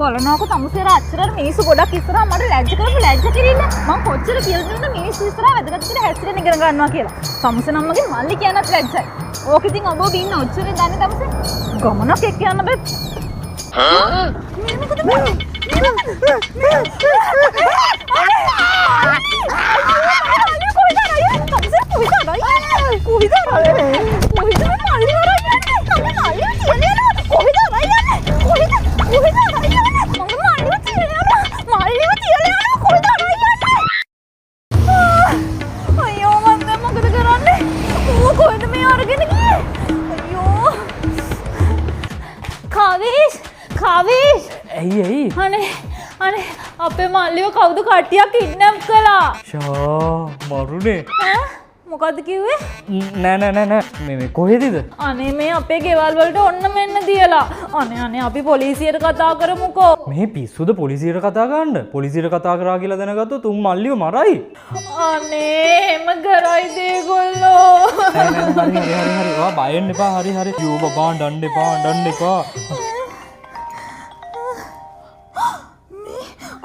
බලනකො තමුසේර අච්චර මිනිස්සු ගොඩක් ඉස්සරහා මට ලැජ්ජ කිරිල්ල මම කොච්චර කියලා දෙනවද මිනිස්සු ඉස්සරහා වැදගත් විදිහට හැසිරෙන්න ඉගෙන ගන්නවා කියලා. තමුසේ නම් මගේ මල්ලි කියනත් ලැජ්ජයි. ඕක ඉතින් ඔබ ඉන්න ඔච්චරේ දන්නේ තමුසේ. ගමනක් එක්ක යන්න බෑ. කාවේෂ් ඇයි අනේ අපේ මල්ලිව කවුද කට්ටියක් කිඩ්නැප් කළා. මරුනේ. මොකද්ද කිව්වේ? නෑ මේ කොහෙදද? අනේ මේ අපේ ගෙවල් වලට ඔන්න මෙන්න තියලා. අනේ අපි පොලිසියට කතා කරමුකෝ. මේ පිස්සුද පොලිසියට කතා කරන්න? පොලිසියට කතා කරා කියලා දැනගත්තොත් උන් මල්ලිව මරයි. අනේ එම කරයිද ඒගොල්ලෝ? හරි. ඔයා බය වෙන්න එපා. හරි. යෝ බබා ඩන්න එපා.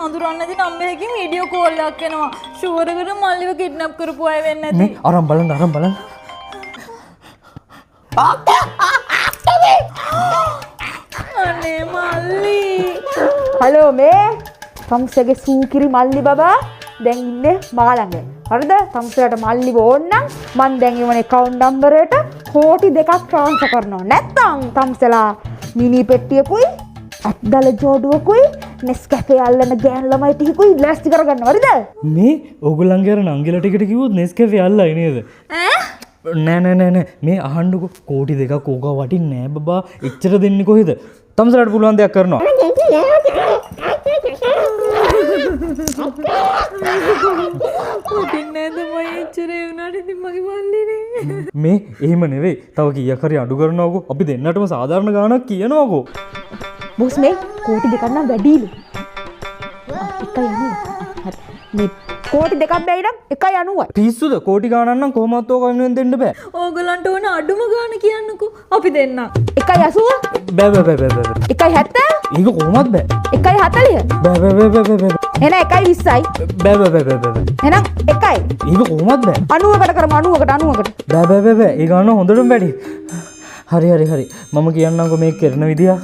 අඳුරන්නදී නම්බරකින් වීඩියෝ කෝල් එකක් එනවා. ෂුවර් එකට මල්ලිව කිඩ්නැප් කරපු අය වෙන්නේ නැති. මේ අරන් බලන්න. අනේ මල්ලි. හලෝ මේ තමුසේගේ සූකිරි මල්ලි බබා දැන් ඉන්නේ මාළඟ. හරිද? තමුසේට මල්ලි ඕන නම් මං දැන් එවන account number එකට කෝටි 2ක් transfer කරනවා. නැත්නම් තමුසලා මිනි පෙට්ටියකුයි අත්දල ජෝඩුවකුයි නෙස්කැෆේ අල්ලන ගෑන් ළමයි ටිකකුයි ලෑස්ති කරගන්න. හරිද? මේ ඕගොල්ලන්ගේ අර නංගිලා ටිකට කිව්වොත් නෙස්කැෆේ අල්ලයි නේද? නෑ මේ අහන්නකො කෝටි 2ක් ඕක වටින්නේ නෑ බබා. එච්චර දෙන්නේ කොහෙද? තමුසලට පුළුවන් දෙයක් කරනවා. වටින්නේ නැද මම එච්චර වුණාට ඉතින් මගේ මල්ලිනේ. මේ එහෙම නෙවෙයි. තව කීයක් හරි අඩු කරනවකෝ. අපි දෙන්නටම සාධාරණ ගාණක් කියනවකෝ. බොස් මේ කෝටි 2ක් නම් වැඩිලු. එකයි 90. හරි. මේ කෝටි 2ක් බැයි නම් 1.90යි. පිස්සුද? කෝටි ගාණක් නම් කොහොමවත් ඕක වෙනුවෙන් දෙන්න බෑ. ඕගලන්ට ඕන අඩුම ගාණ කියන්නකෝ. අපි දෙන්න. 1.80. බෑ. 1.70. ඒක කොහොමවත් බෑ. 1.40. බෑ. එහෙනම් 1.20යි. බෑ. එහෙනම් 1යි. ඒක කොහොමත් බෑ. 90කට කරමු 90කට. බෑ. ඒ ගාන හොඳටම වැඩි. හරි. මම කියන්නම්කො මේක කරන විදිය.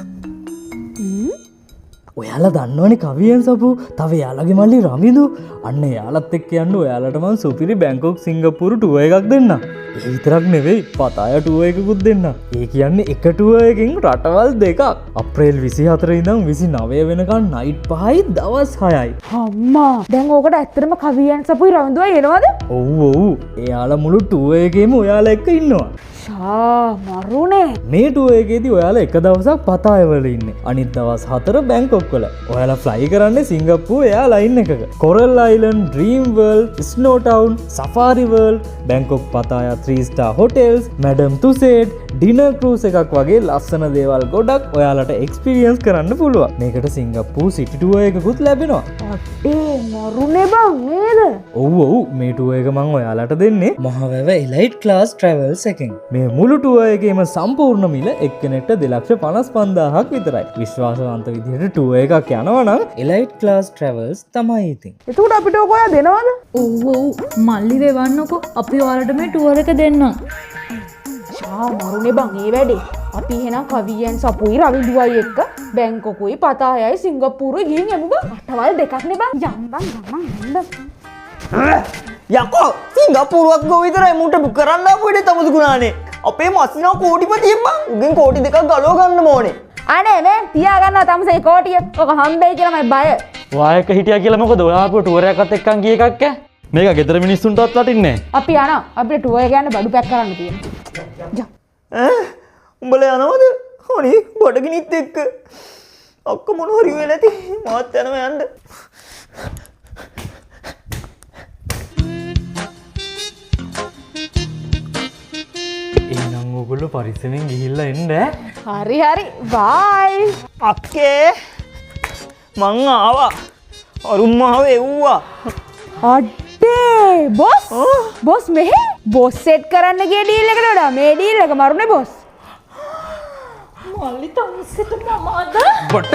ඔයාලා දන්නවනේ කවියෙන් සපු. තව එයාලගේ මල්ලි රමිදු. අන්න එයාලත් එක්ක යන්න ඔයාලට මම සුපිරි බැංකොක් සිංගප්පූරු ටුවර් එකක් දෙන්නම්. ඒ විතරක් නෙවෙයි පතාය ටුවර් එකකුත් දෙන්නම්. ඒ කියන්නේ එක ටුවර් එකකින් රටවල් දෙකක්. අප්‍රේල් 24 ඉඳන් 29 වෙනකන් නයිට් 5යි දවස් 6යි. අම්මා දැන් ඕකට ඇත්තටම කවියන් සපුයි රවින්දුවයි එනවද? ඔව්. එයාලා මුළු ටුවර් එකේම ඔයාලා එක්ක ඉන්නවා. මරුනේ. මේ ටුවර් එකේදී ඔයාලා එක දවසක් පතාය වල ඉන්නේ. අනිත් දවස් 4 බැංකොක් වල. ඔයාලා ෆ්ලයි කරන්නේ සිංගප්පූර් එයා ලයින් එකක. Coral island, dream world, snow town, safari world, Bangkok Pattaya 3 star hotels, Madame Tussauds, dinner cruise එකක් වගේ ලස්සන දේවල් ගොඩක් ඔයාලට එක්ස්පීරියන්ස් කරන්න පුළුවන්. මේකට සිංගප්පූර් සිටි ටුවර් එකකුත් ලැබෙනවා. මරුනේ බං නේද? ඔව් මේ ටුවර් එක මම ඔයාලට දෙන්නේ මහවැව එලයිට් ක්ලාස් ට්‍රැවල්ස් එකෙන්. මේ මුළු ටුවර් එකේම සම්පූර්ණ මිල එක්කෙනෙක්ට 2,55,000ක් විතරයි. විශ්වාසවන්ත විදිහට ටුවර් එකක් යනවා නම් එලයිට් ක්ලාස් ට්‍රැවල්ස් තමයි ඉතින්. එතකොට අපිට ඔක ඔයා දෙනවද? ඔව් මල්ලි වෙවන්නකෝ. අපි ඔයාලට මේ ටුවර් එක දෙන්නම්. මරුනේ බං ඒ වැඩේ. අපි එහෙනම් කවියන් සපුයි රවිදුවයි එක්ක බැංකොකුයි පතායයි සිංගප්පූරුයි ගිහින් යමු බං. රටවල් දෙකක් නේ බං. යම් බං. යකෝ සිංගප්පූරුවක් ගෝ විතරයි මුන්ට බුක් කරන්න අපුවේ තමුදුකුණානේ. අපේ මස්සිනා කෝටිපතියෙක් බං. උගෙන් කෝටි 2ක් ගලව ගන්න ඕනේ. අනේ මේ තියාගන්නවා තමුසේ කෝටිය. ඔක හම්බෙයි කියලා මම බය. වායක හිටියා කියලා මොකද ඔයා ආපු ටුවර් එකත් එක්කන් ගිය එකක් ඈ. මේක ගෙදර මිනිස්සුන්ටවත් වටින්නේ නැහැ. අපි යනවා. අපිට ටුවර් එක යන්න බඩු පැක් කරන්න තියෙනවා. උඹලා යනවද? හරි බඩගිනිත් එක්ක. අක්ක මොන හරි වෙලා නැති. මාත් යනවා යන්න. එහෙනම් ඔයගොල්ලෝ පරිස්සමෙන් ගිහිල්ලා එන්න. හරි බයි. අක්කේ මං ආවා. අරුම් මාව එව්වා. අඩේ බොස් මෙහෙ බොස් සෙට් කරන්න ගිය ඩීල් එකට වඩා මේ ඩීල් එක මරුනේ බොස්. මල්ලි තමුසෙට මම අද බට